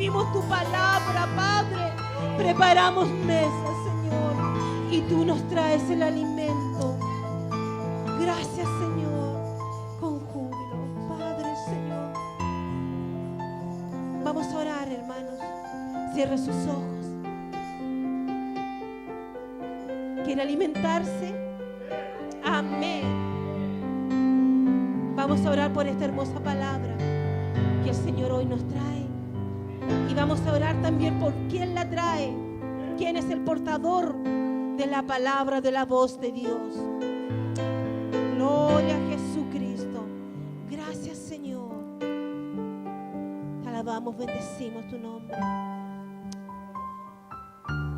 recibimos tu palabra, Padre. Preparamos mesas, Señor, y tú nos traes el alimento. Gracias, Señor, con júbilo, Padre, Señor. Vamos a orar, hermanos. Cierra sus ojos. ¿Quiere alimentarse? Amén. Vamos a orar por esta hermosa palabra que el Señor hoy nos trae. Y vamos a orar también por quién la trae, quién es el portador de la palabra, de la voz de Dios. Gloria a Jesucristo. Gracias, Señor. Te alabamos, bendecimos tu nombre.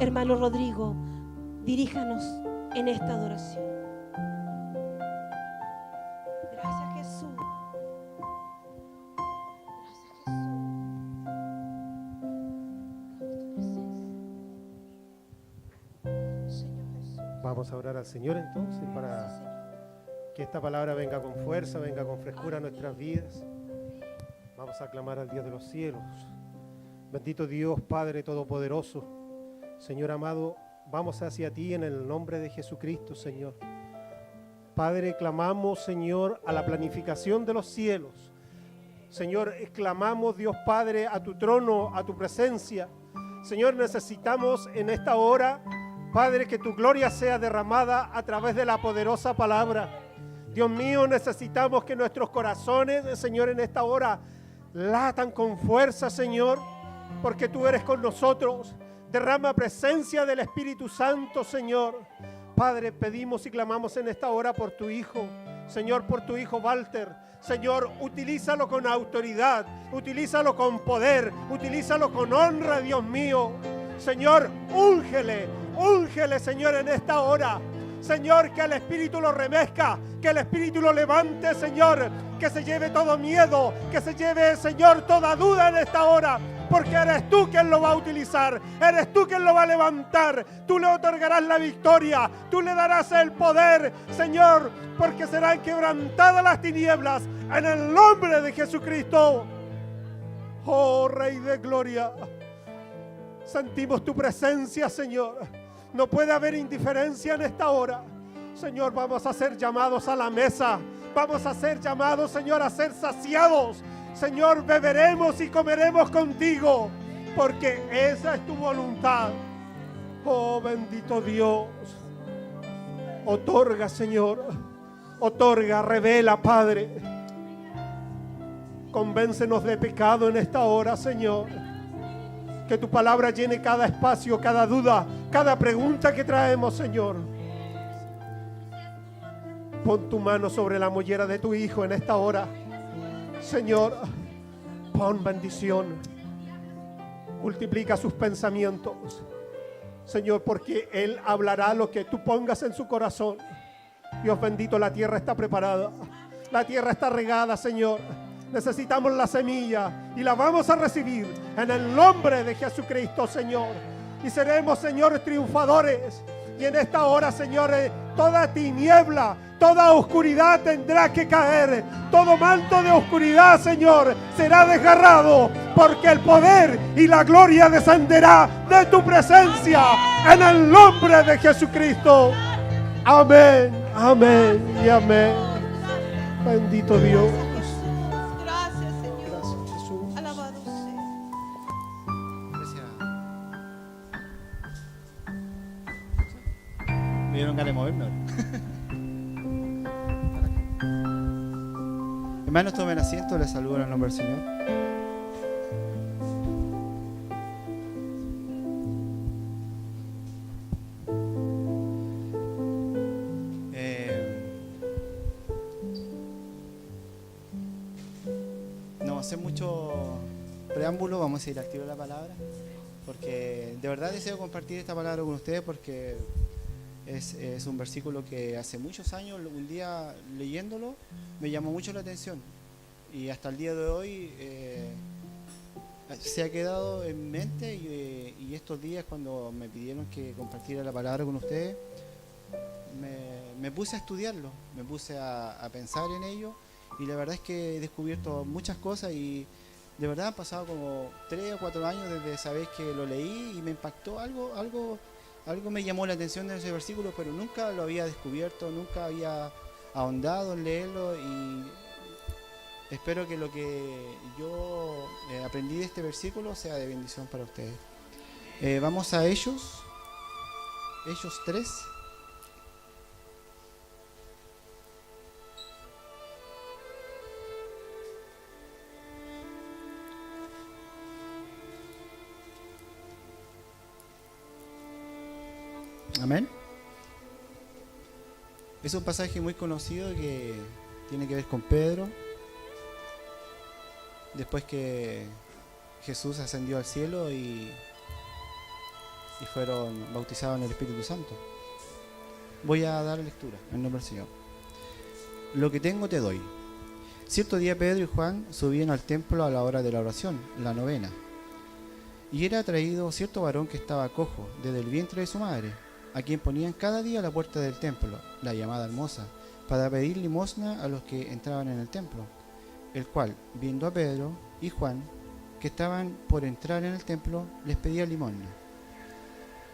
Hermano Rodrigo, diríjanos en esta adoración. Gracias, Jesús. Vamos a orar al Señor entonces para que esta palabra venga con fuerza, venga con frescura a nuestras vidas. Vamos a clamar al Dios de los cielos. Bendito Dios, Padre Todopoderoso, Señor amado, vamos hacia ti en el nombre de Jesucristo, Señor. Padre, clamamos, Señor, a la planificación de los cielos. Señor, clamamos, Dios Padre, a tu trono, a tu presencia. Señor, necesitamos en esta hora, Padre, que tu gloria sea derramada a través de la poderosa palabra. Dios mío, necesitamos que nuestros corazones, Señor, en esta hora latan con fuerza, Señor, porque tú eres con nosotros. Derrama presencia del Espíritu Santo, Señor. Padre, pedimos y clamamos en esta hora por tu Hijo, Señor, por tu Hijo Walter. Señor, utilízalo con autoridad, utilízalo con poder, utilízalo con honra, Dios mío. Señor, úngele, Señor, en esta hora. Señor, que el Espíritu lo remezca, que el Espíritu lo levante, Señor, que se lleve todo miedo, que se lleve, Señor, toda duda en esta hora, porque eres tú quien lo va a utilizar, eres tú quien lo va a levantar, tú le otorgarás la victoria, tú le darás el poder, Señor, porque serán quebrantadas las tinieblas en el nombre de Jesucristo. Oh, Rey de Gloria, sentimos tu presencia, Señor. No puede haber indiferencia en esta hora. Señor, vamos a ser llamados a la mesa. Vamos a ser llamados, Señor, a ser saciados. Señor, beberemos y comeremos contigo, porque esa es tu voluntad. Oh, bendito Dios. Otorga, Señor. Otorga, revela, Padre. Convéncenos de pecado en esta hora, Señor. Que tu palabra llene cada espacio, cada duda, cada pregunta que traemos, Señor. Pon tu mano sobre la mollera de tu Hijo en esta hora. Señor, pon bendición. Multiplica sus pensamientos. Señor, porque Él hablará lo que tú pongas en su corazón. Dios bendito, la tierra está preparada. La tierra está regada, Señor. Necesitamos la semilla y la vamos a recibir en el nombre de Jesucristo, Señor. Y seremos, Señor, triunfadores. Y en esta hora, Señor, toda tiniebla, toda oscuridad tendrá que caer. Todo manto de oscuridad, Señor, será desgarrado, porque el poder y la gloria descenderá de tu presencia en el nombre de Jesucristo. Amén, amén y amén. Bendito Dios. Me dieron ganas de moverme ahora. Hermanos, tomen asiento, les saludo en el nombre del Señor. No vamos a hacer mucho preámbulo, vamos a ir al tiro de la palabra, porque de verdad deseo compartir esta palabra con ustedes, porque es un versículo que hace muchos años, un día leyéndolo, me llamó mucho la atención. Y hasta el día de hoy se ha quedado en mente. Y estos días, cuando me pidieron que compartiera la palabra con ustedes, me puse a estudiarlo, me puse a pensar en ello. Y la verdad es que he descubierto muchas cosas. Y de verdad han pasado como 3 o 4 años desde esa vez que lo leí y me impactó algo me llamó la atención de ese versículo, pero nunca lo había descubierto, nunca había ahondado en leerlo y espero que lo que yo aprendí de este versículo sea de bendición para ustedes. Vamos a Hechos 3. Amén. Es un pasaje muy conocido que tiene que ver con Pedro. Después que Jesús ascendió al cielo y fueron bautizados en el Espíritu Santo. Voy a dar lectura en nombre del Señor. Lo que tengo te doy. Cierto día Pedro y Juan subían al templo a la hora de la oración, la novena. Y era traído cierto varón que estaba cojo desde el vientre de su madre, a quien ponían cada día a la puerta del templo, la llamada Hermosa, para pedir limosna a los que entraban en el templo, el cual, viendo a Pedro y Juan, que estaban por entrar en el templo, les pedía limosna.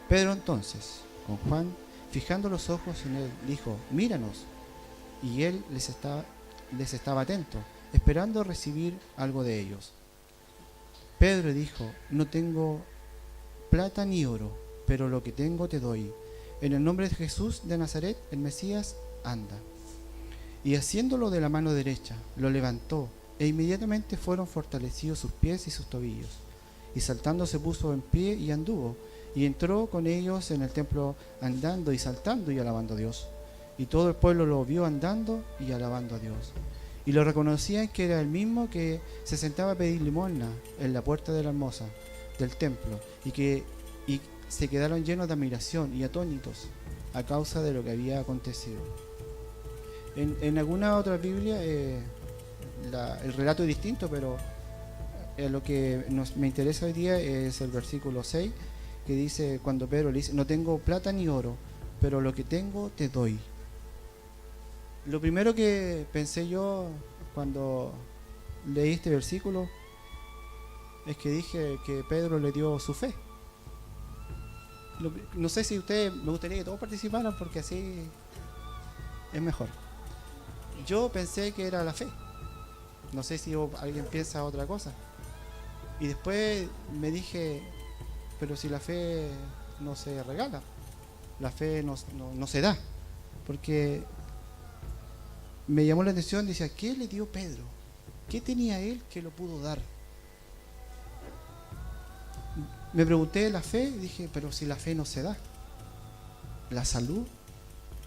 Pedro entonces, con Juan, fijando los ojos en él, dijo: míranos. Y él les estaba atento, esperando recibir algo de ellos. Pedro dijo: no tengo plata ni oro, pero lo que tengo te doy. En el nombre de Jesús de Nazaret, el Mesías, anda. Y haciéndolo de la mano derecha, lo levantó, e inmediatamente fueron fortalecidos sus pies y sus tobillos. Y saltando se puso en pie y anduvo, y entró con ellos en el templo andando y saltando y alabando a Dios. Y todo el pueblo lo vio andando y alabando a Dios. Y lo reconocían que era el mismo que se sentaba a pedir limosna en la puerta de la Hermosa del templo, y se quedaron llenos de admiración y atónitos a causa de lo que había acontecido. En alguna otra Biblia el relato es distinto, pero lo que me interesa hoy día es el versículo 6, que dice, cuando Pedro le dice: no tengo plata ni oro, pero lo que tengo te doy. Lo primero que pensé yo cuando leí este versículo es que dije que Pedro le dio su fe. No sé si ustedes, me gustaría que todos participaran porque así es mejor. Yo pensé que era la fe. No sé si alguien piensa otra cosa. Y después me dije, pero si la fe no se regala, la fe no se da. Porque me llamó la atención, decía, ¿qué le dio Pedro? ¿Qué tenía él que lo pudo dar? Me pregunté la fe y dije, pero si la fe no se da, la salud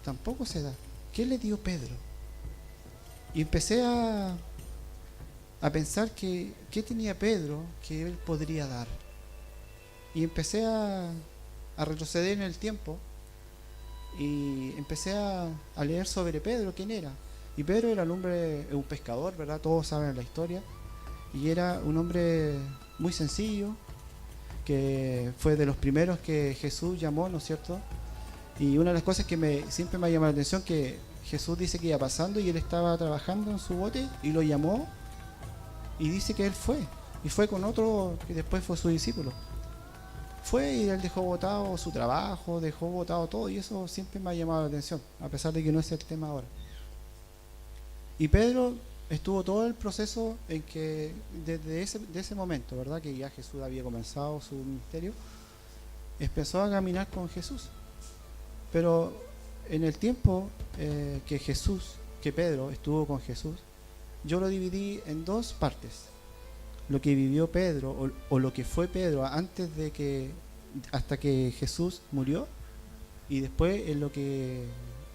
tampoco se da. ¿Qué le dio Pedro? Y empecé a pensar que qué tenía Pedro que él podría dar. Y empecé a retroceder en el tiempo y empecé a leer sobre Pedro, quién era. Y Pedro era un pescador, ¿verdad? Todos saben la historia. Y era un hombre muy sencillo, que fue de los primeros que Jesús llamó, ¿no es cierto? Y una de las cosas que siempre me ha llamado la atención, que Jesús dice que iba pasando y él estaba trabajando en su bote y lo llamó, y dice que él fue, y fue con otro que después fue su discípulo. Fue y él dejó botado su trabajo, dejó botado todo, y eso siempre me ha llamado la atención, a pesar de que no es el tema ahora. Y Pedro estuvo todo el proceso en que desde ese momento, ¿verdad? Que ya Jesús había comenzado su ministerio, empezó a caminar con Jesús. Pero en el tiempo que Pedro estuvo con Jesús, yo lo dividí en dos partes. Lo que vivió Pedro o lo que fue Pedro hasta que Jesús murió, y después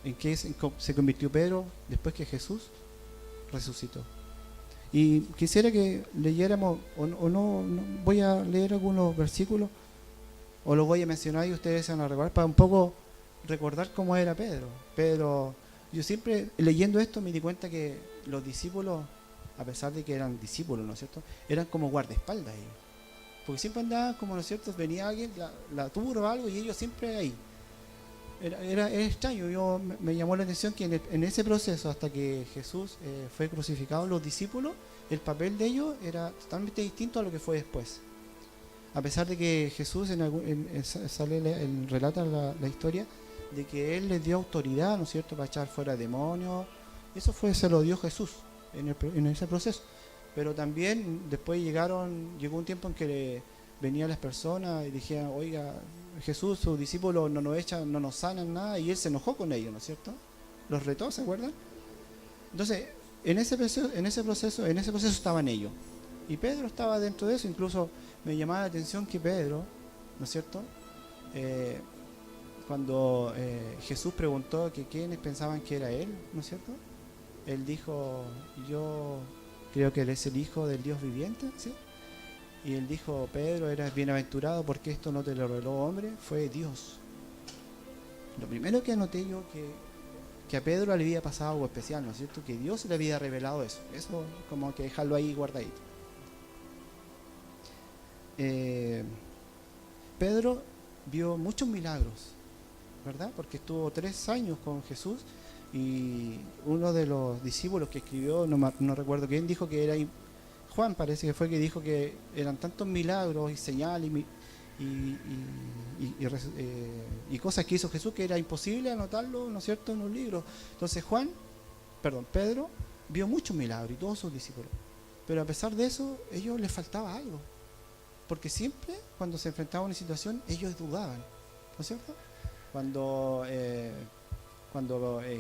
en qué se convirtió Pedro después que Jesús resucitó. Y quisiera que leyéramos, o no voy a leer algunos versículos, o los voy a mencionar y ustedes se van a recordar, para un poco recordar cómo era Pedro. Pedro, yo siempre leyendo esto me di cuenta que los discípulos, a pesar de que eran discípulos, ¿no es cierto?, eran como guardaespaldas ellos, porque siempre andaban como, ¿no es cierto?, venía alguien, la turba o algo, y ellos siempre ahí. Era extraño. Me llamó la atención que en ese proceso, hasta que Jesús fue crucificado, los discípulos el papel de ellos era totalmente distinto a lo que fue después. A pesar de que Jesús relata la historia de que Él les dio autoridad, ¿no es cierto?, para echar fuera demonios. Eso se lo dio Jesús en ese proceso. Pero también después llegó un tiempo en que venían las personas y dijeron, oiga, Jesús, sus discípulos no nos sanan nada, y Él se enojó con ellos, ¿no es cierto? Los retó, ¿se acuerdan? Entonces, en ese proceso estaban ellos. Y Pedro estaba dentro de eso. Incluso me llamaba la atención que Pedro, ¿no es cierto?, cuando Jesús preguntó que quiénes pensaban que era Él, ¿no es cierto?, Él dijo, yo creo que Él es el Hijo del Dios viviente, ¿sí? Y Él dijo, Pedro, eras bienaventurado porque esto no te lo reveló hombre, fue Dios. Lo primero que anoté yo que a Pedro le había pasado algo especial, ¿no es cierto?, que Dios le había revelado eso. Eso como que dejarlo ahí guardadito. Pedro vio muchos milagros, ¿verdad? Porque estuvo 3 años con Jesús, y uno de los discípulos que escribió, no recuerdo quién, dijo que era Juan, parece que fue, que dijo que eran tantos milagros y señales y cosas que hizo Jesús que era imposible anotarlo, ¿no es cierto?, en un libro. Entonces Pedro vio muchos milagros, y todos sus discípulos, pero a pesar de eso, a ellos les faltaba algo, porque siempre cuando se enfrentaban a una situación, ellos dudaban, ¿no es cierto? Cuando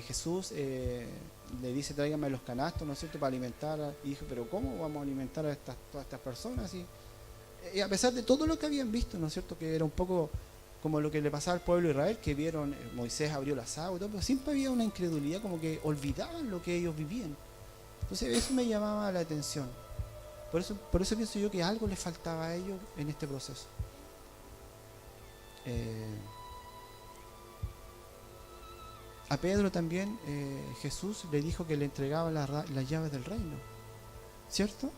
Jesús le dice, tráigame los canastos, ¿no es cierto?, para alimentar, y dijo, pero ¿cómo vamos a alimentar a todas estas personas? Y a pesar de todo lo que habían visto, ¿no es cierto?, que era un poco como lo que le pasaba al pueblo de Israel, que vieron, Moisés abrió las aguas y todo, pero siempre había una incredulidad, como que olvidaban lo que ellos vivían. Entonces eso me llamaba la atención. Por eso pienso yo que algo les faltaba a ellos en este proceso. A Pedro también Jesús le dijo que le entregaba las llaves del reino, ¿cierto?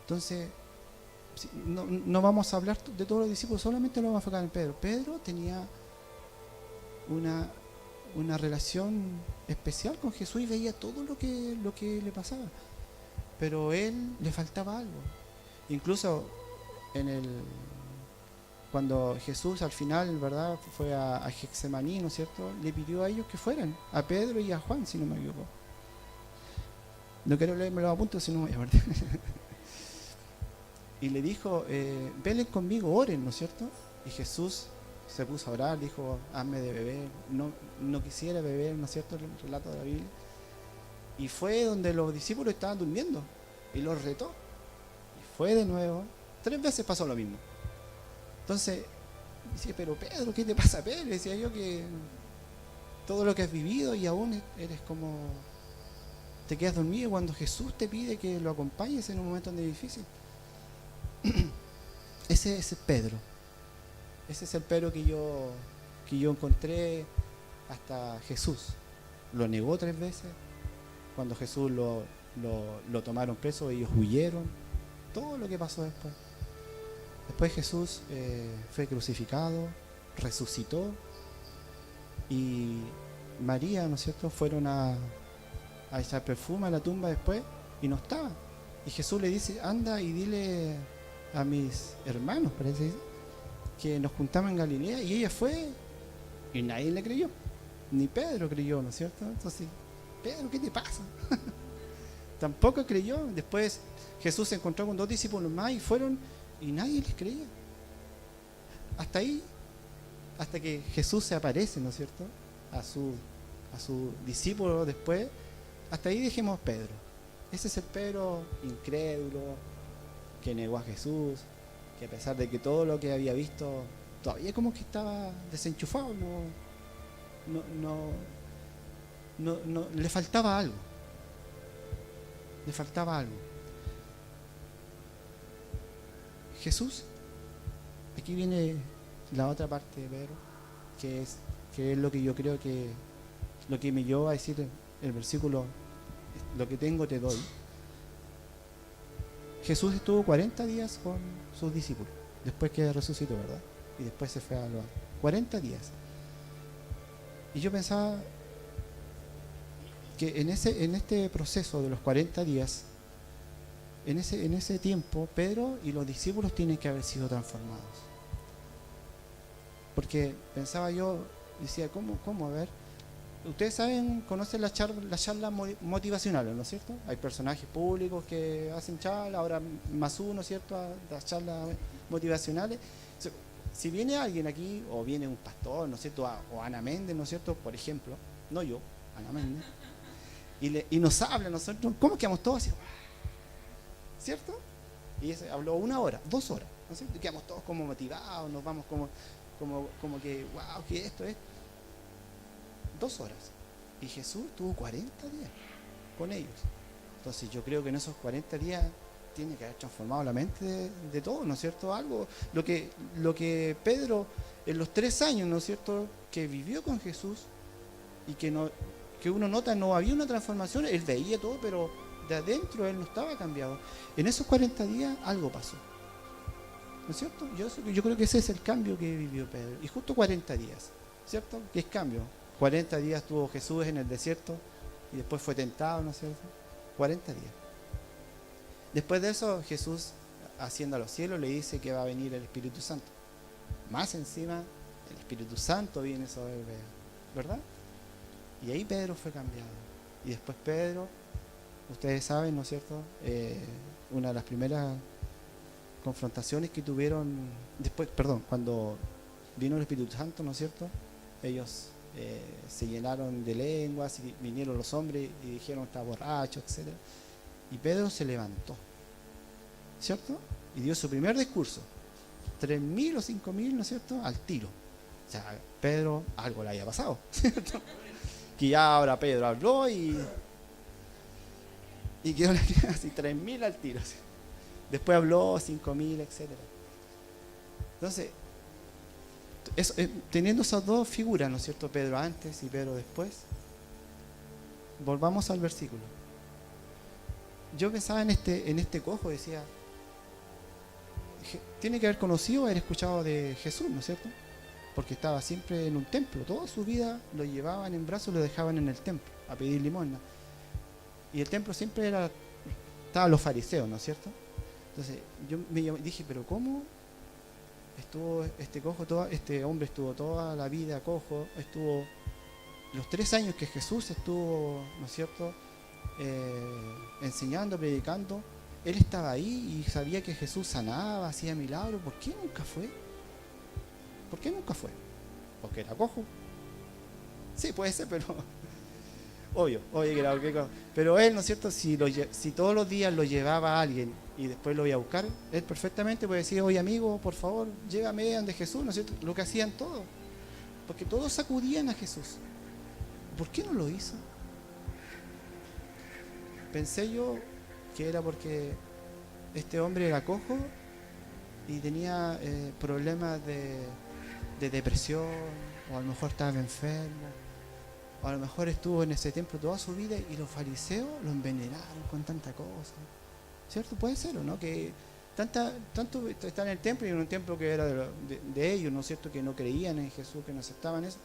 Entonces no vamos a hablar de todos los discípulos, solamente lo vamos a enfocar en Pedro. Pedro tenía una relación especial con Jesús y veía todo lo que le pasaba, pero él le faltaba algo. Incluso cuando Jesús al final, ¿verdad?, fue a Getsemaní, ¿no es cierto?, le pidió a ellos que fueran, a Pedro y a Juan, si no me equivoco. No quiero leerme los apuntes, si no me voy a perder. Y le dijo, velen conmigo, oren, ¿no es cierto? Y Jesús se puso a orar, dijo, hazme de beber. No quisiera beber, ¿no es cierto?, el relato de la Biblia. Y fue donde los discípulos estaban durmiendo, y los retó. Y fue de nuevo. 3 veces pasó lo mismo. Entonces, dice, pero Pedro, ¿qué te pasa, Pedro? Decía yo, que todo lo que has vivido y aún eres como, te quedas dormido cuando Jesús te pide que lo acompañes en un momento tan difícil. Ese es Pedro. Ese es el Pedro que yo encontré hasta Jesús. Lo negó 3 veces. Cuando Jesús lo tomaron preso, ellos huyeron. Todo lo que pasó después. Después Jesús fue crucificado, resucitó, y María, ¿no es cierto?, fueron a echar perfume a la tumba después, y no estaba. Y Jesús le dice, anda y dile a mis hermanos, parece, que nos juntamos en Galilea, y ella fue, y nadie le creyó, ni Pedro creyó, ¿no es cierto? Entonces, Pedro, ¿qué te pasa? Tampoco creyó. Después Jesús se encontró con 2 discípulos más y fueron, y nadie les creía. Hasta ahí, hasta que Jesús se aparece, ¿no es cierto?, a su discípulo después. Hasta ahí dejemos Pedro. Ese es el Pedro incrédulo, que negó a Jesús, que a pesar de que todo lo que había visto, todavía como que estaba desenchufado, no le faltaba algo. Le faltaba algo. Jesús, aquí viene la otra parte de Pedro, que es lo que yo creo que lo que me llevó a decir el versículo, lo que tengo te doy. Jesús estuvo 40 días con sus discípulos, después que resucitó, ¿verdad? Y después se fue a los 40 días. Y yo pensaba que en este proceso de los 40 días, en ese tiempo, Pedro y los discípulos tienen que haber sido transformados. Porque pensaba yo, decía, ¿cómo? A ver, ustedes saben, conocen las charlas motivacionales, ¿no es cierto? Hay personajes públicos que hacen charlas, ahora más uno, ¿cierto? A las charlas motivacionales. Si viene alguien aquí, o viene un pastor, ¿no es cierto? O Ana Méndez, ¿no es cierto? Por ejemplo, no yo, Ana Méndez, y nos habla, nosotros, ¿cómo quedamos todos así? ¿Cierto? Y habló 1 hora, 2 horas, ¿no es cierto? Y quedamos todos como motivados, nos vamos como que, wow, que esto es 2 horas. Y Jesús tuvo 40 días con ellos. Entonces yo creo que en esos 40 días tiene que haber transformado la mente de todos, ¿no es cierto? Algo, lo que Pedro en los 3 años, ¿no es cierto?, que vivió con Jesús y que uno nota no había una transformación, él veía todo, pero de adentro él no estaba cambiado. En esos 40 días algo pasó, ¿no es cierto? Yo creo que ese es el cambio que vivió Pedro. Y justo 40 días, ¿cierto? ¿Qué es cambio? 40 días estuvo Jesús en el desierto y después fue tentado, ¿no es cierto? 40 días. Después de eso, Jesús, asciende a los cielos, le dice que va a venir el Espíritu Santo. Más encima, el Espíritu Santo viene sobre él, ¿verdad? Y ahí Pedro fue cambiado. Y después Pedro, ustedes saben, ¿no es cierto? Una de las primeras confrontaciones que tuvieron después, cuando vino el Espíritu Santo, ¿no es cierto? Ellos se llenaron de lenguas y vinieron los hombres y dijeron está borracho, etc. Y Pedro se levantó, ¿cierto? Y dio su primer discurso. 3.000 o 5.000, ¿no es cierto?, al tiro. O sea, Pedro, algo le había pasado, ¿cierto? Que ya ahora Pedro habló y quedó así 3.000 al tiro. ¿Sí? Después habló 5.000, etc. Entonces, teniendo esas dos figuras, ¿no es cierto?, Pedro antes y Pedro después, volvamos al versículo. Yo pensaba en este cojo, decía, tiene que haber conocido o haber escuchado de Jesús, ¿no es cierto? Porque estaba siempre en un templo, toda su vida lo llevaban en brazos y lo dejaban en el templo a pedir limosna. Y el templo siempre estaban los fariseos, ¿no es cierto? Entonces yo me dije, pero ¿cómo estuvo este hombre estuvo toda la vida cojo, estuvo los 3 años que Jesús estuvo, ¿no es cierto?, enseñando, predicando, él estaba ahí y sabía que Jesús sanaba, hacía milagros. ¿Por qué nunca fue? ¿Porque era cojo? Sí, puede ser, pero obvio que era cojo. Pero él, ¿no es cierto?, si todos los días lo llevaba a alguien y después lo iba a buscar, él perfectamente puede decir, oye amigo, por favor, llévame donde Jesús, ¿no es cierto? Lo que hacían todos, porque todos acudían a Jesús. ¿Por qué no lo hizo? Pensé yo que era porque este hombre era cojo y tenía problemas de depresión, o a lo mejor estaba enfermo, o a lo mejor estuvo en ese templo toda su vida y los fariseos lo envenenaron con tanta cosa, ¿cierto? Puede ser, ¿o no? Que tanto está en el templo y en un templo que era de ellos, ¿no es cierto?, que no creían en Jesús, que no aceptaban eso.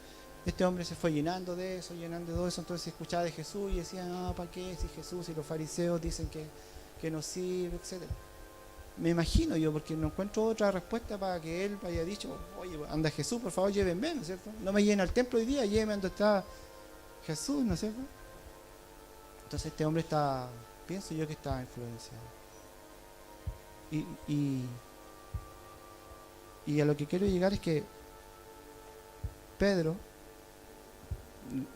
Este hombre se fue llenando de eso, entonces escuchaba de Jesús y decía, no, ¿para qué? Si Jesús y los fariseos dicen que no sirve, etc. Me imagino yo, porque no encuentro otra respuesta para que él haya dicho, oye, anda Jesús, por favor, llévenme, ¿no es cierto? No me lleven al templo hoy día, llévenme donde está Jesús, ¿no es cierto? Entonces este hombre pienso yo que estaba influenciado. Y a lo que quiero llegar es que Pedro,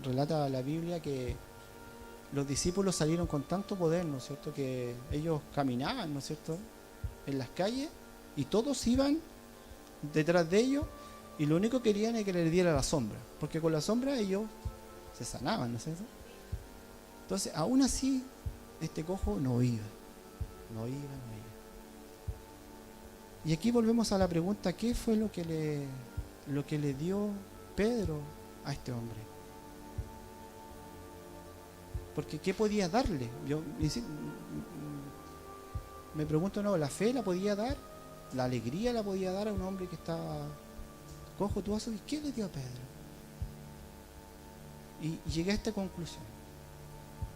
relata la Biblia que los discípulos salieron con tanto poder, ¿no es cierto?, que ellos caminaban, ¿no es cierto?, en las calles y todos iban detrás de ellos y lo único que querían es que les diera la sombra, porque con la sombra ellos se sanaban, ¿no es cierto? Entonces, aún así, este cojo no iba. Y aquí volvemos a la pregunta, ¿qué fue lo que le dio Pedro a este hombre? Porque ¿qué podía darle? Yo me pregunto, ¿no? ¿La fe la podía dar? ¿La alegría la podía dar a un hombre que estaba cojo? ¿Tú vas a saber qué le dio a Pedro? Y llegué a esta conclusión.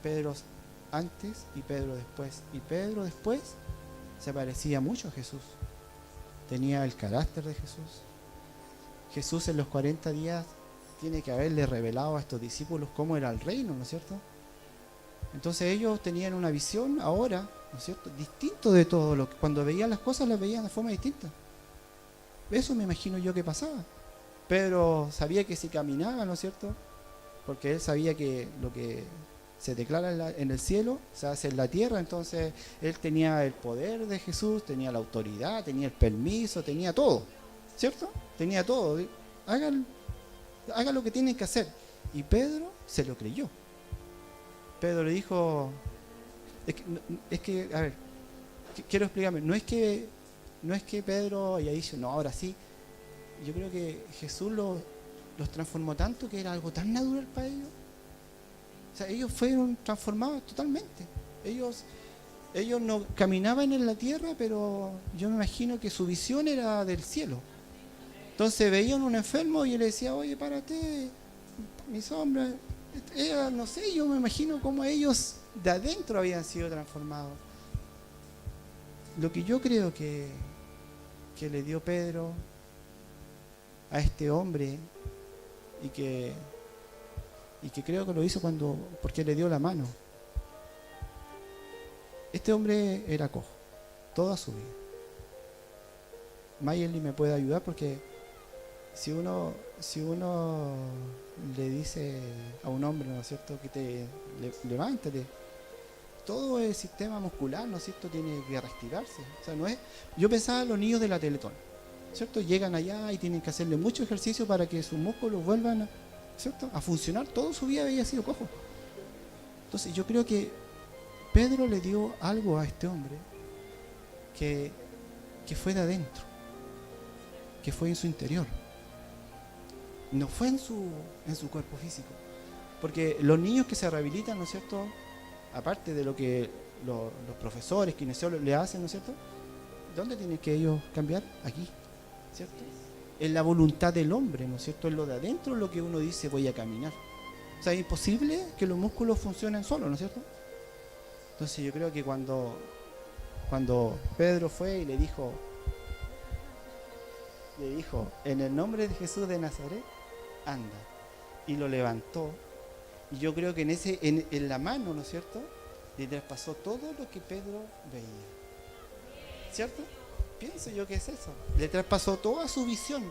Pedro antes y Pedro después. Y Pedro después se parecía mucho a Jesús. Tenía el carácter de Jesús. Jesús en los 40 días tiene que haberle revelado a estos discípulos cómo era el reino, ¿no es cierto? Entonces ellos tenían una visión ahora, ¿no es cierto?, distinto de todo lo que cuando veían las cosas las veían de forma distinta. Eso me imagino yo que pasaba. Pedro sabía que si caminaba, ¿no es cierto?, porque él sabía que lo que se declara en el cielo se hace en la tierra. Entonces él tenía el poder de Jesús, tenía la autoridad, tenía el permiso, tenía todo, ¿cierto? Tenía todo. Hagan lo que tienen que hacer. Y Pedro se lo creyó. Pedro le dijo, a ver, quiero explicarme, no es que Pedro haya dicho, no, ahora sí. Yo creo que Jesús los transformó tanto que era algo tan natural para ellos. O sea, ellos fueron transformados totalmente. Ellos no caminaban en la tierra, pero yo me imagino que su visión era del cielo. Entonces veían un enfermo y él le decía, oye, párate, mi sombra. No sé, yo me imagino cómo ellos de adentro habían sido transformados. Lo que yo creo que le dio Pedro a este hombre y que creo que lo hizo porque le dio la mano. Este hombre era cojo toda su vida. Mayeli me puede ayudar porque si uno le dice a un hombre, ¿no es cierto?, que levántate, todo el sistema muscular, ¿no es cierto?, tiene que reactivarse. O sea, no es. Yo pensaba en los niños de la Teletón, ¿cierto? Llegan allá y tienen que hacerle mucho ejercicio para que sus músculos vuelvan ¿cierto?, a funcionar. Toda su vida había sido cojo. Entonces yo creo que Pedro le dio algo a este hombre que fue de adentro, que fue en su interior. No fue en su cuerpo físico. Porque los niños que se rehabilitan, ¿no es cierto?, aparte de lo que los profesores, kinesiólogos le hacen, ¿no es cierto?, ¿dónde tienen que ellos cambiar? Aquí, ¿cierto? En la voluntad del hombre, ¿no es cierto? En lo de adentro, lo que uno dice, voy a caminar. O sea, es imposible que los músculos funcionen solos, ¿no es cierto? Entonces yo creo que cuando Pedro fue y le dijo, en el nombre de Jesús de Nazaret, anda, y lo levantó, y yo creo que en la mano, ¿no es cierto?, le traspasó todo lo que Pedro veía, ¿cierto? Pienso yo que es eso, le traspasó toda su visión,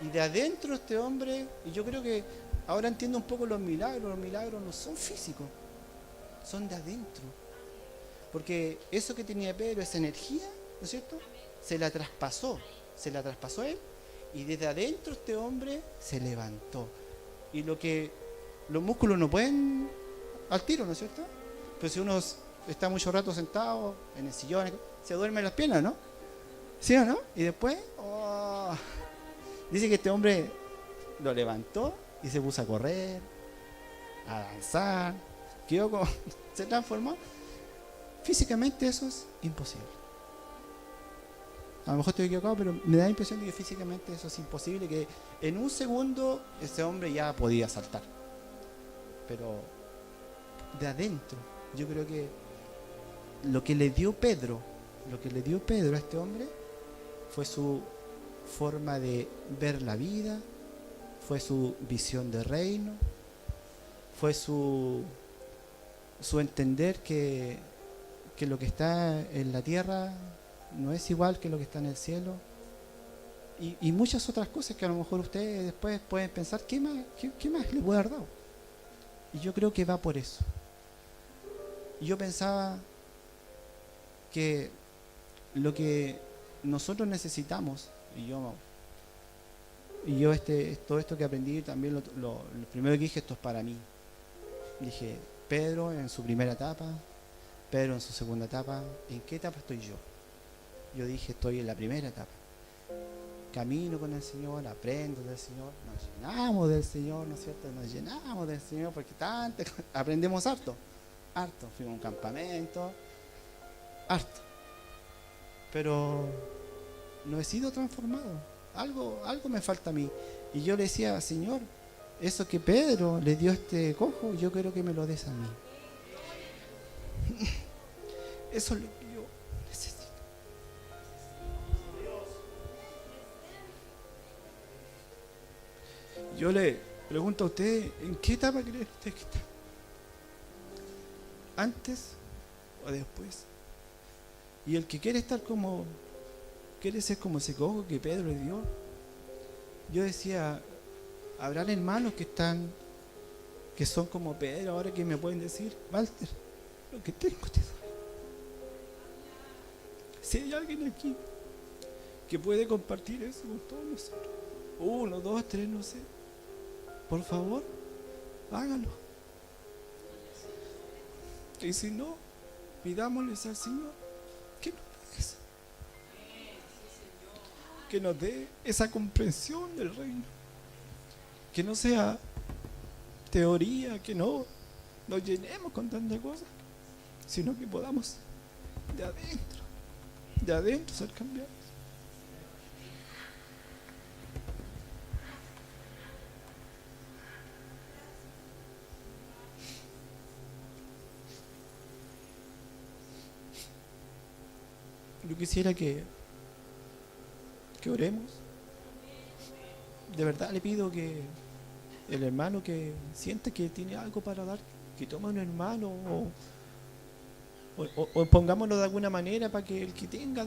y de adentro este hombre, y yo creo que ahora entiendo un poco los milagros no son físicos, son de adentro, porque eso que tenía Pedro, esa energía, ¿no es cierto?, se la traspasó a él, y desde adentro este hombre se levantó. Y los músculos no pueden al tiro, ¿no es cierto? Pues si uno está mucho rato sentado en el sillón, se duermen las piernas, ¿no? ¿Sí o no? Y después, dice que este hombre lo levantó y se puso a correr, a danzar, se transformó. Físicamente eso es imposible. A lo mejor estoy equivocado, pero me da la impresión de que físicamente eso es imposible, que en un segundo ese hombre ya podía saltar. Pero de adentro, yo creo que lo que le dio Pedro a este hombre fue su forma de ver la vida, fue su visión de reino, fue su entender que lo que está en la tierra no es igual que lo que está en el cielo, y muchas otras cosas que a lo mejor ustedes después pueden pensar, ¿qué más le puede haber dado? Y yo creo que va por eso. Y yo pensaba que lo que nosotros necesitamos, todo esto que aprendí también, lo primero que dije, esto es para mí. Dije, Pedro en su primera etapa, Pedro en su segunda etapa, ¿en qué etapa estoy yo? Yo dije, estoy en la primera etapa. Camino con el Señor, aprendo del Señor, nos llenamos del Señor, ¿no es cierto? Nos llenamos del Señor porque aprendemos harto. Fuimos a un campamento, harto. Pero no he sido transformado. Algo me falta a mí. Y yo le decía, Señor, eso que Pedro le dio a este cojo, yo quiero que me lo des a mí. Eso es lo que yo necesito. Yo le pregunto a usted, ¿en qué etapa cree usted que está? ¿Antes o después? Y el que quiere ser como ese cojo que Pedro le dio. Yo decía, habrán hermanos que son como Pedro ahora, que me pueden decir, Walter, lo que tengo te doy. Si hay alguien aquí que puede compartir eso con todos nosotros, 1, 2, 3, no sé, por favor, hágalo. Y si no, pidámosles al Señor que nos dé eso, que nos dé esa comprensión del reino, que no sea teoría, que no nos llenemos con tanta cosa, sino que podamos de adentro ser cambiados. Yo quisiera que oremos. De verdad le pido que el hermano que siente que tiene algo para dar, que tome un hermano o pongámoslo de alguna manera para que el que tenga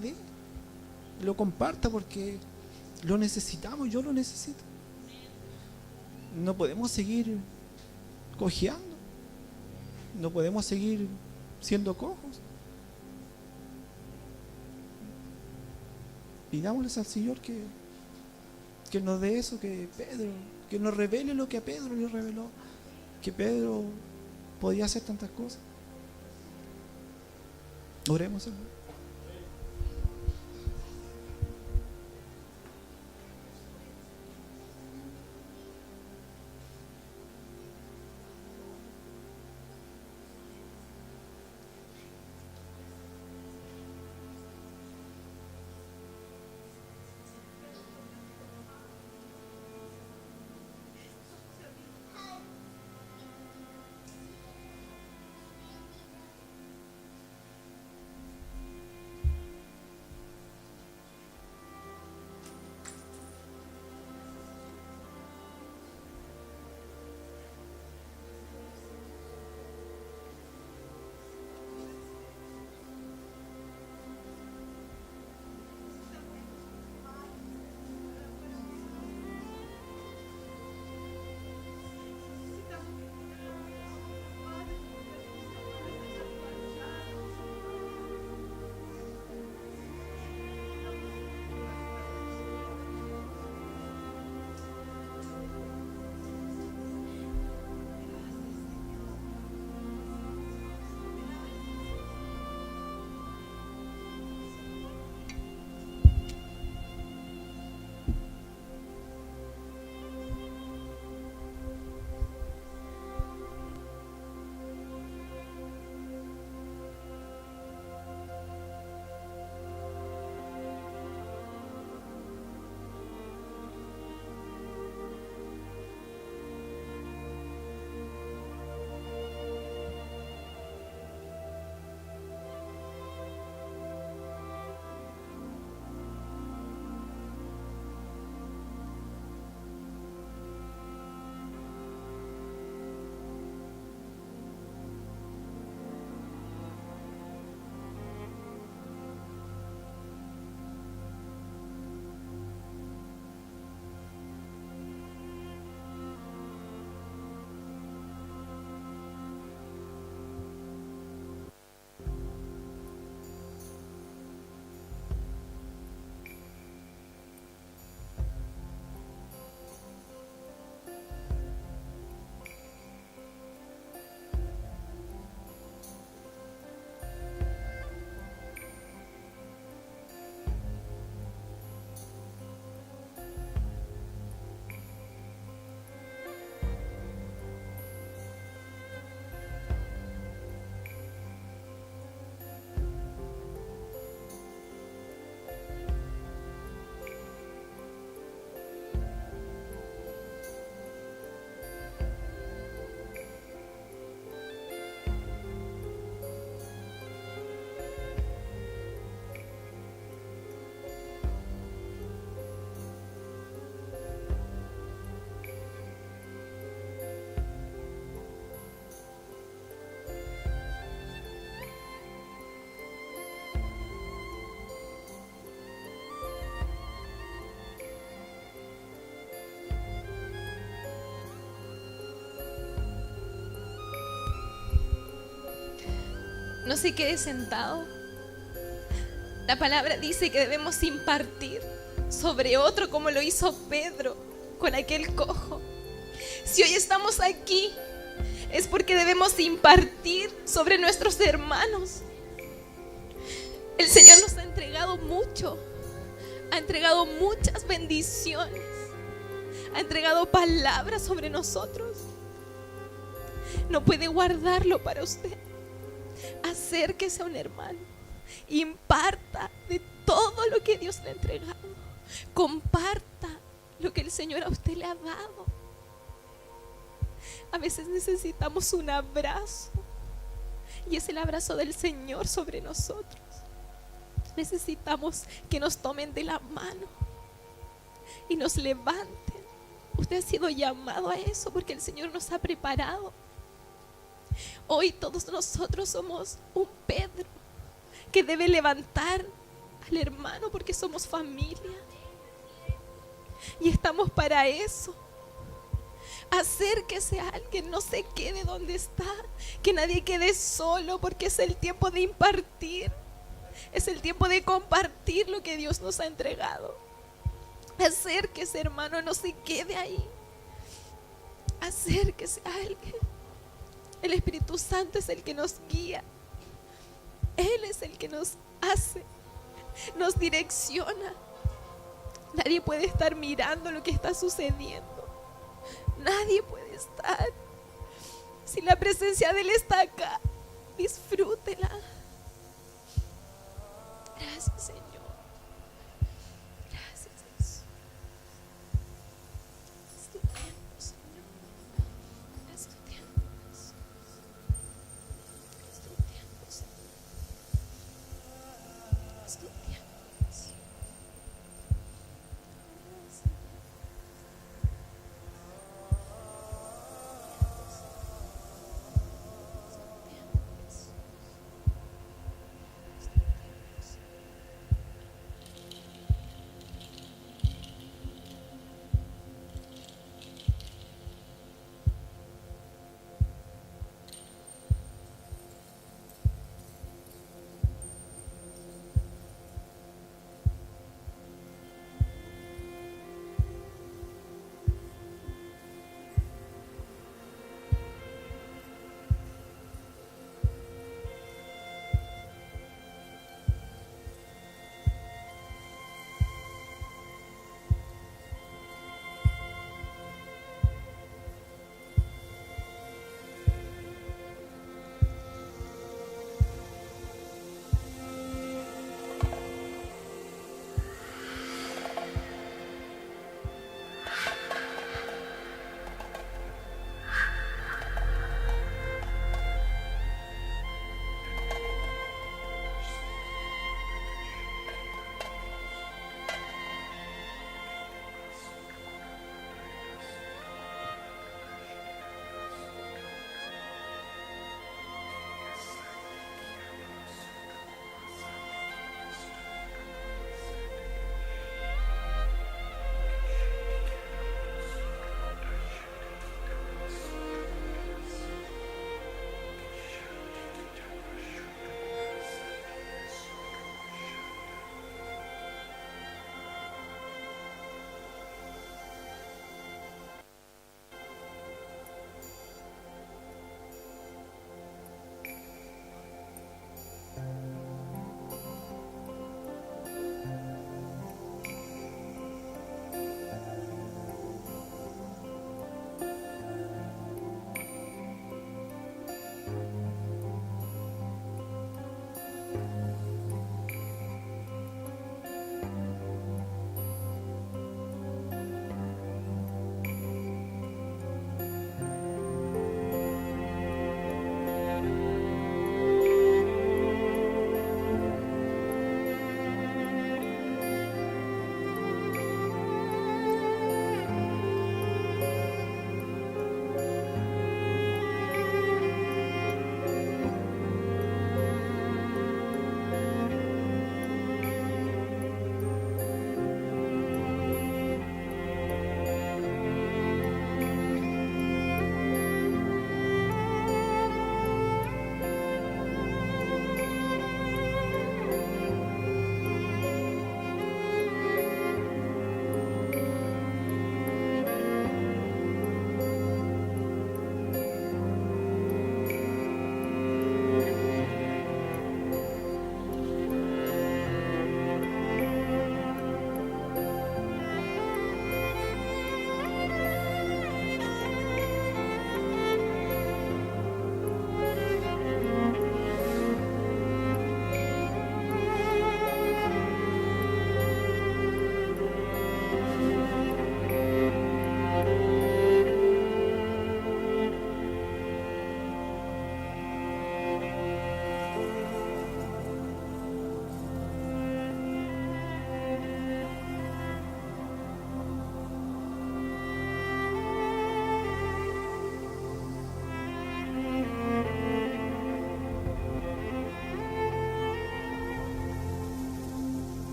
lo comparta, porque lo necesitamos, yo lo necesito. No podemos seguir cojeando, no podemos seguir siendo cojos. Pidámosles al Señor que nos dé eso, que nos revele lo que a Pedro le reveló, que Pedro podía hacer tantas cosas. Oremos, hermano. No se quede sentado. La palabra dice que debemos impartir sobre otro como lo hizo Pedro con aquel cojo. Si hoy estamos aquí es porque debemos impartir sobre nuestros hermanos. El Señor nos ha entregado mucho, ha entregado muchas bendiciones, ha entregado palabras sobre nosotros. No puede guardarlo para usted. Acérquese a un hermano, imparta de todo lo que Dios le ha entregado, comparta lo que el Señor a usted le ha dado. A veces necesitamos un abrazo, y es el abrazo del Señor sobre nosotros. Necesitamos que nos tomen de la mano y nos levanten. Usted ha sido llamado a eso porque el Señor nos ha preparado. Hoy todos nosotros somos un Pedro que debe levantar al hermano porque somos familia y estamos para eso. Acérquese a alguien, no se quede donde está, que nadie quede solo, porque es el tiempo de impartir, es el tiempo de compartir lo que Dios nos ha entregado. Acérquese, hermano, no se quede ahí. Acérquese a alguien. El Espíritu Santo es el que nos guía. Él es el que nos hace, nos direcciona. Nadie puede estar mirando lo que está sucediendo. Nadie puede estar. Si la presencia de Él está acá, disfrútela. Gracias, Señor. Gracias, Jesús. Es tu tiempo, Señor. Es tu tiempo, Jesús. Es tu tiempo, Señor. Es tu tiempo, Jesús.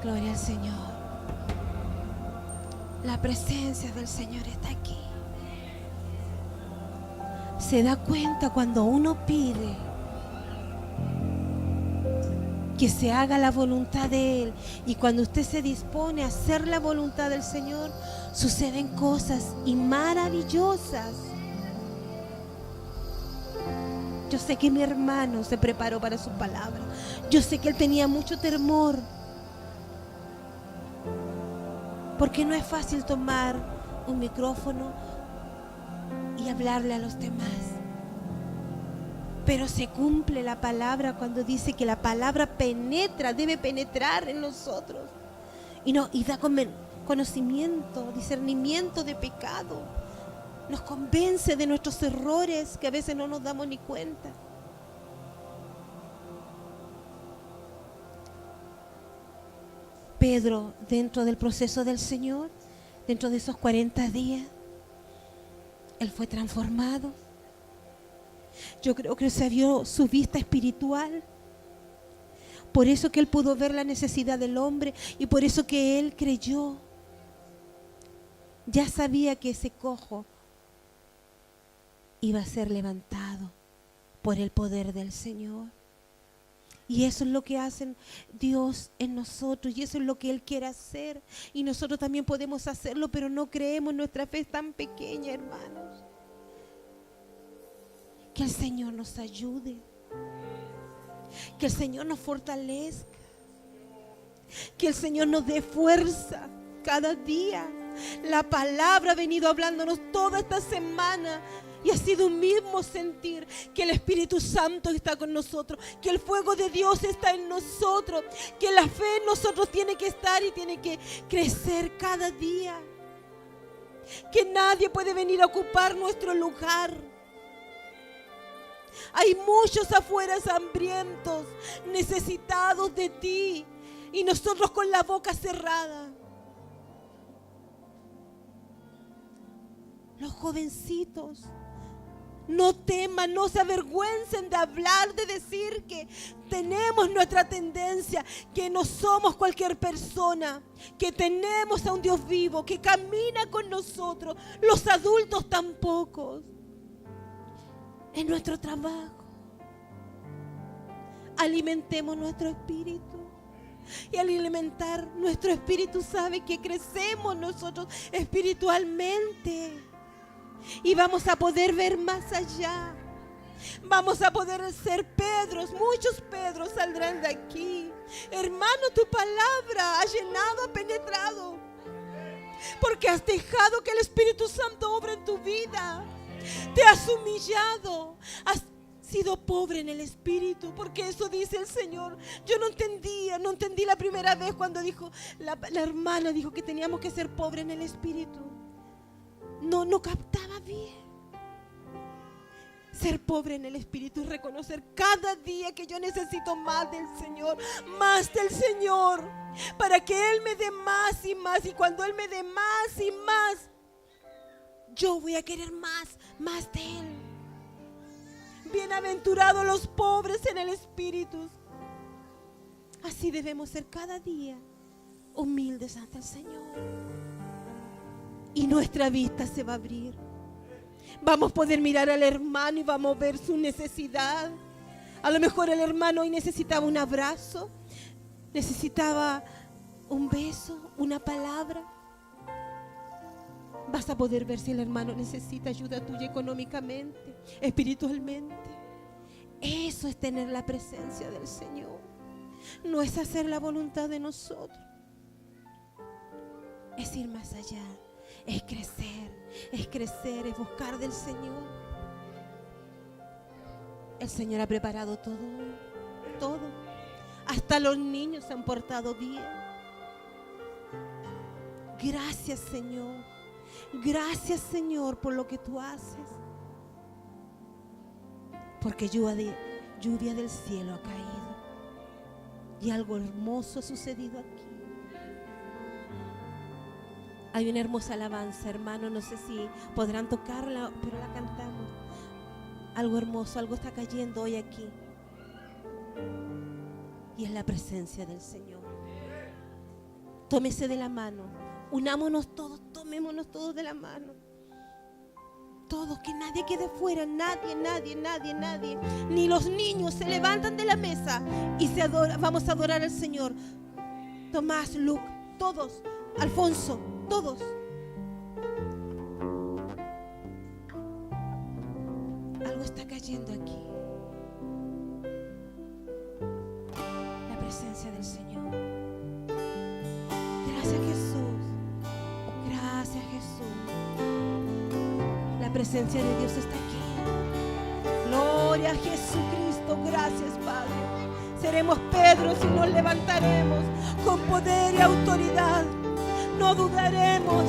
Gloria al Señor. La presencia del Señor está aquí. Se da cuenta cuando uno pide que se haga la voluntad de Él, y cuando usted se dispone a hacer la voluntad del Señor, suceden cosas y maravillosas. Yo sé que mi hermano se preparó para su palabra. Yo sé que él tenía mucho temor, porque no es fácil tomar un micrófono y hablarle a los demás. Pero se cumple la palabra cuando dice que la palabra penetra, debe penetrar en nosotros. Y da conocimiento, discernimiento de pecado. Nos convence de nuestros errores que a veces no nos damos ni cuenta. Pedro, dentro del proceso del Señor, dentro de esos 40 días, él fue transformado. Yo creo que se vio su vista espiritual. Por eso que él pudo ver la necesidad del hombre y por eso que él creyó. Ya sabía que ese cojo iba a ser levantado por el poder del Señor. Y eso es lo que hace Dios en nosotros y eso es lo que Él quiere hacer. Y nosotros también podemos hacerlo, pero no creemos, nuestra fe es tan pequeña, hermanos. Que el Señor nos ayude, que el Señor nos fortalezca, que el Señor nos dé fuerza cada día. La palabra ha venido hablándonos toda esta semana y ha sido un mismo sentir, que el Espíritu Santo está con nosotros, que el fuego de Dios está en nosotros, que la fe en nosotros tiene que estar y tiene que crecer cada día, que nadie puede venir a ocupar nuestro lugar. Hay muchos afuera hambrientos, necesitados de ti, y nosotros con la boca cerrada. Los jovencitos, no teman, no se avergüencen de hablar, de decir que tenemos nuestra tendencia, que no somos cualquier persona, que tenemos a un Dios vivo, que camina con nosotros. Los adultos tampoco. En nuestro trabajo, alimentemos nuestro espíritu. Y al alimentar nuestro espíritu, sabe que crecemos nosotros espiritualmente. Y vamos a poder ver más allá. Vamos a poder ser Pedros. Muchos Pedros saldrán de aquí. Hermano, tu palabra ha llenado, ha penetrado. Porque has dejado que el Espíritu Santo obre en tu vida. Te has humillado. Has sido pobre en el espíritu, porque eso dice el Señor. Yo no entendí la primera vez cuando dijo, la hermana dijo que teníamos que ser pobres en el espíritu. No captaba bien. Ser pobre en el espíritu y reconocer cada día que yo necesito más del Señor, para que Él me dé más y más, y cuando Él me dé más y más, yo voy a querer más de Él. Bienaventurados los pobres en el espíritu. Así debemos ser cada día, humildes ante el Señor. Y nuestra vista se va a abrir. Vamos a poder mirar al hermano y vamos a ver su necesidad. A lo mejor el hermano hoy necesitaba un abrazo, necesitaba un beso, una palabra. Vas a poder ver si el hermano necesita ayuda tuya económicamente, espiritualmente. Eso es tener la presencia del Señor. No es hacer la voluntad de nosotros. Es ir más allá. Es crecer, es buscar del Señor. El Señor ha preparado todo. Hasta los niños se han portado bien. Gracias, Señor. Gracias, Señor, por lo que tú haces. Porque lluvia del cielo ha caído. Y algo hermoso ha sucedido aquí. Hay una hermosa alabanza, hermano. No sé si podrán tocarla, pero la cantamos. Algo hermoso, algo está cayendo hoy aquí. Y es la presencia del Señor. tómese de la mano. Unámonos todos, tomémonos todos de la mano. Todos, que nadie quede fuera, nadie. Ni los niños se levantan de la mesa y vamos a adorar al Señor. Tomás, Luke, todos, Alfonso, todos. Algo está cayendo aquí. La presencia del Señor. Gracias, Jesús. Gracias, Jesús. La presencia de Dios está aquí. Gloria a Jesucristo. Gracias, Padre. Seremos Pedro y nos levantaremos con poder y autoridad. No dudaremos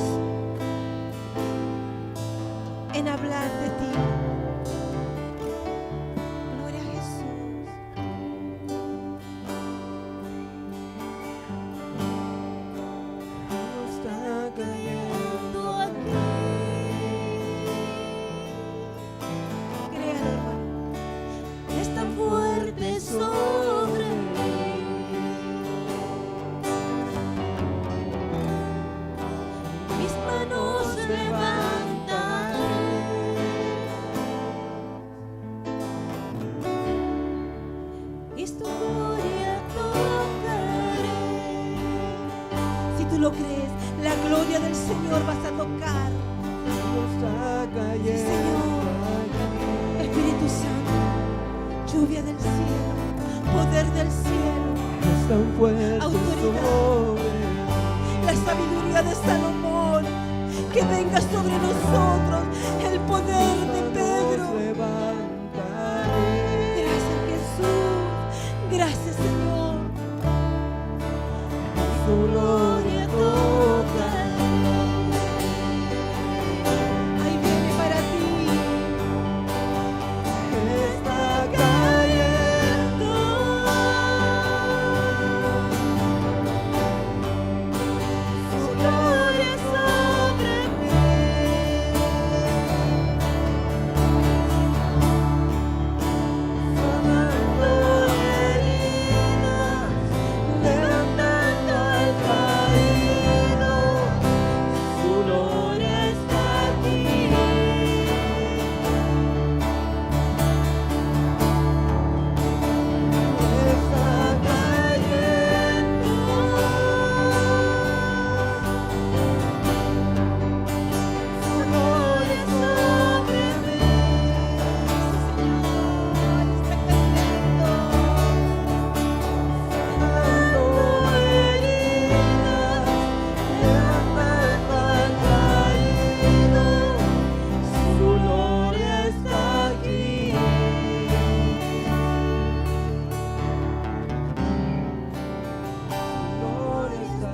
en hablar de ti. Gloria a Jesús. Está cayendo aquí. Créalo, hermano. Es tan fuerte sobre mí. Mis manos levantaré. Y tu gloria tocaré. Si tú lo crees, la gloria del Señor vas a tocar. Está Sí, cayendo Señor. aquí. Espíritu Santo, lluvia del cielo, poder del cielo, Es tan fuerte autoridad. sobre mí. la sabiduría de Salomón, que venga sobre nosotros el poder de Pedro. Nos levantaré. Gracias, Jesús. Gracias, Señor. Su gloria tocaré. Ahí viene para ti. Está cayendo. Su gloria sobre mí. Sanando heridas, levantando al caído. Su gloria está aquí. Está cayendo. Su gloria sobre mí. Sanando heridas, levantando al caído. Su gloria está aquí. Gloria está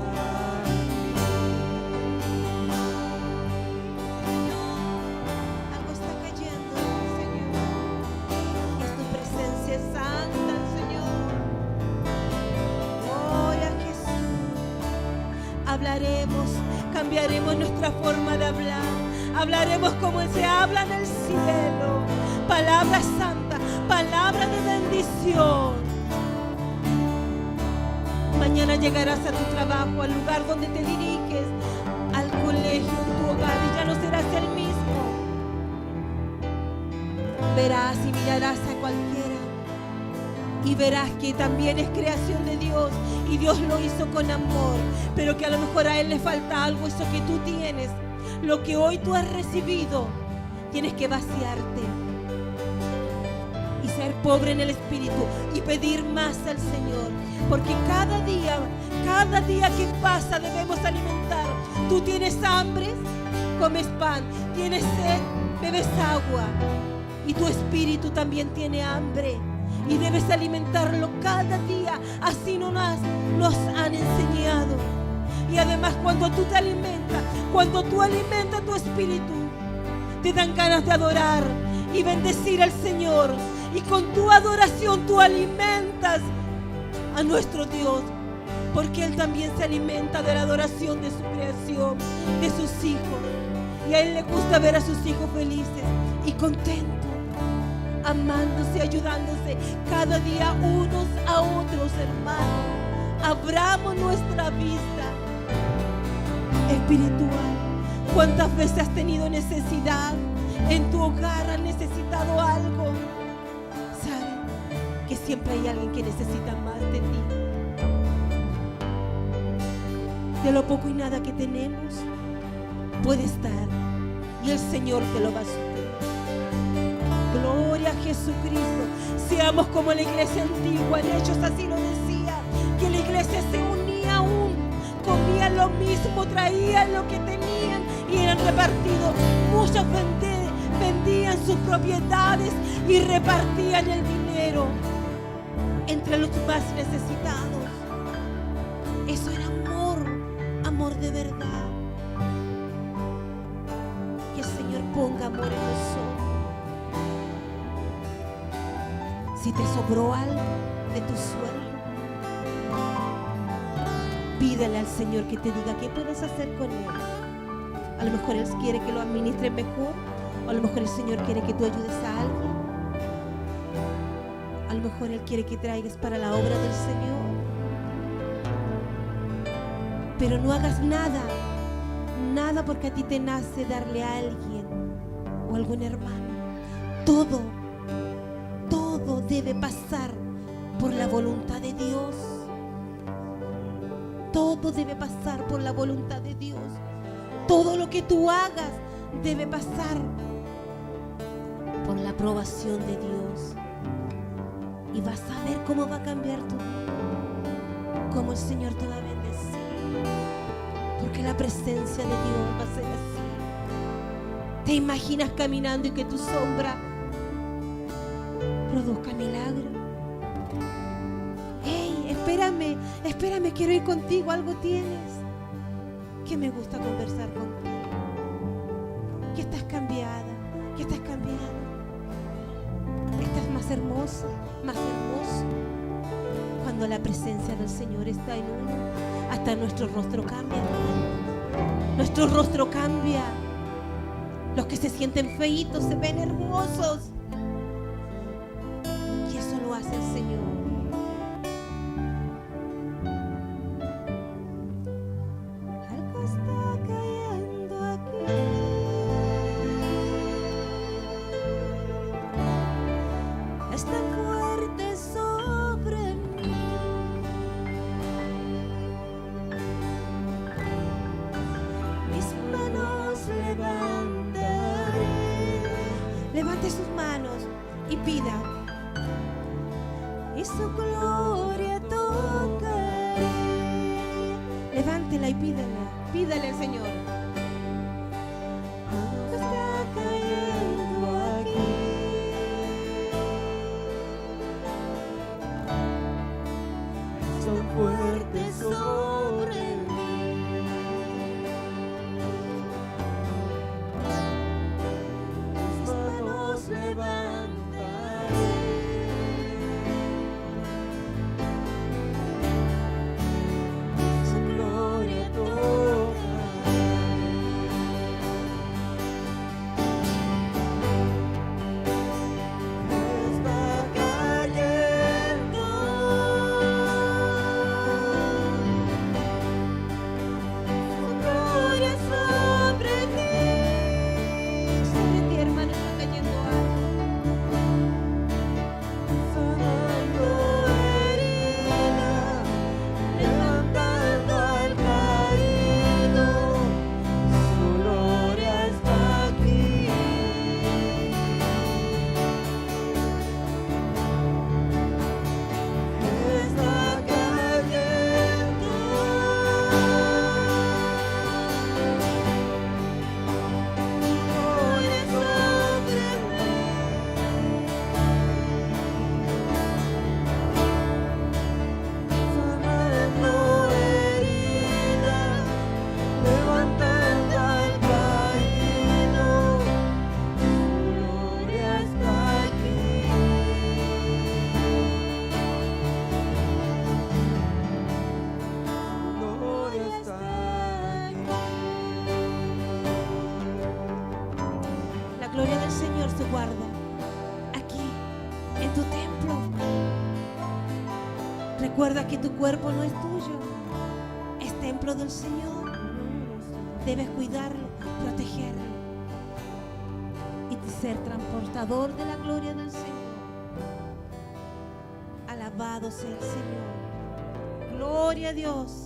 Algo está cayendo, Señor. Es tu presencia santa, Señor. Gloria a Jesús. Hablaremos, cambiaremos nuestra forma de hablar. Hablaremos como se habla en el cielo. Palabra santa, palabra de bendición. Mañana llegarás a tu trabajo, al lugar donde te diriges, al colegio, en tu hogar, y ya no serás el mismo. Verás y mirarás a cualquiera y verás que también es creación de Dios y Dios lo hizo con amor, pero que a lo mejor a Él le falta algo, eso que tú tienes, lo que hoy tú has recibido, tienes que vaciarte y ser pobre en el espíritu y pedir más al Señor, porque cada día que pasa debemos alimentar. Tú tienes hambre, comes pan, tienes sed, bebes agua, y tu espíritu también tiene hambre y debes alimentarlo cada día. Así nos han enseñado. Y además, cuando tú te alimentas, cuando tú alimentas tu espíritu, te dan ganas de adorar y bendecir al Señor, y con tu adoración tú alimentas a nuestro Dios, porque Él también se alimenta de la adoración de su creación, de sus hijos, y a Él le gusta ver a sus hijos felices y contentos, amándose, ayudándose cada día unos a otros, hermanos. Abramos nuestra vista espiritual. ¿Cuántas veces has tenido necesidad? En tu hogar has necesitado algo. ¿Saben? Que siempre hay alguien que necesita más de ti. De lo poco y nada que tenemos, puedes dar y el Señor te lo va a suplir. Gloria a Jesucristo. Seamos como la iglesia antigua. En Hechos así lo decía, que la iglesia se unía aún, comían lo mismo, traían lo que tenían y eran repartidos. Muchos vendían sus propiedades y repartían el dinero entre los más necesitados. Eso era amor de verdad. Que el Señor ponga amor en nosotros. Si te sobró algo de tu sueldo, pídele al Señor que te diga qué puedes hacer con él. A lo mejor Él quiere que lo administres mejor, o a lo mejor el Señor quiere que tú ayudes a alguien. A lo mejor Él quiere que traigas para la obra del Señor. Pero no hagas nada porque a ti te nace darle a alguien o a algún hermano. Todo debe pasar por la voluntad de Dios. Todo debe pasar por la voluntad de Dios. Todo lo que tú hagas debe pasar por la aprobación de Dios. Y vas a ver cómo va a cambiar tu vida, cómo el Señor te va a bendecir, porque la presencia de Dios va a ser así. ¿Te imaginas caminando y que tu sombra produzca milagro? Hey, espérame, quiero ir contigo, algo tienes. Que me gusta conversar contigo. Que estás cambiada, que estás cambiada. Estás más hermoso, más hermoso. Cuando la presencia del Señor está en uno, hasta nuestro rostro cambia. Nuestro rostro cambia. Los que se sienten feitos se ven hermosos. Y eso lo hace el Señor. Algo está cayendo aquí. Es tan fuerte sobre mí. Mis manos levantaré. Levante sus manos y pida. Y su gloria tocaré. Levántela y pídela. Pídale al Señor. Algo está cayendo aquí. Son fuertes sobre mí. Mis manos levantaré. Su gloria tocaré. Está cayendo. Su gloria sobre ti. Sobre ti, hermano, está cayendo algo. Sanando heridas, levantando al caído. Su gloria está aquí. Está cayendo. Gloria sobre mí. Sanando heridas, levantando al caído. Su gloria está aquí. Su gloria está aquí. La gloria del Señor se guarda aquí, en tu templo. Recuerda que tu cuerpo no es tuyo, es templo del Señor. debes cuidarlo, protegerlo y ser transportador de la gloria del Señor. Alabado sea el Señor. Gloria a Dios.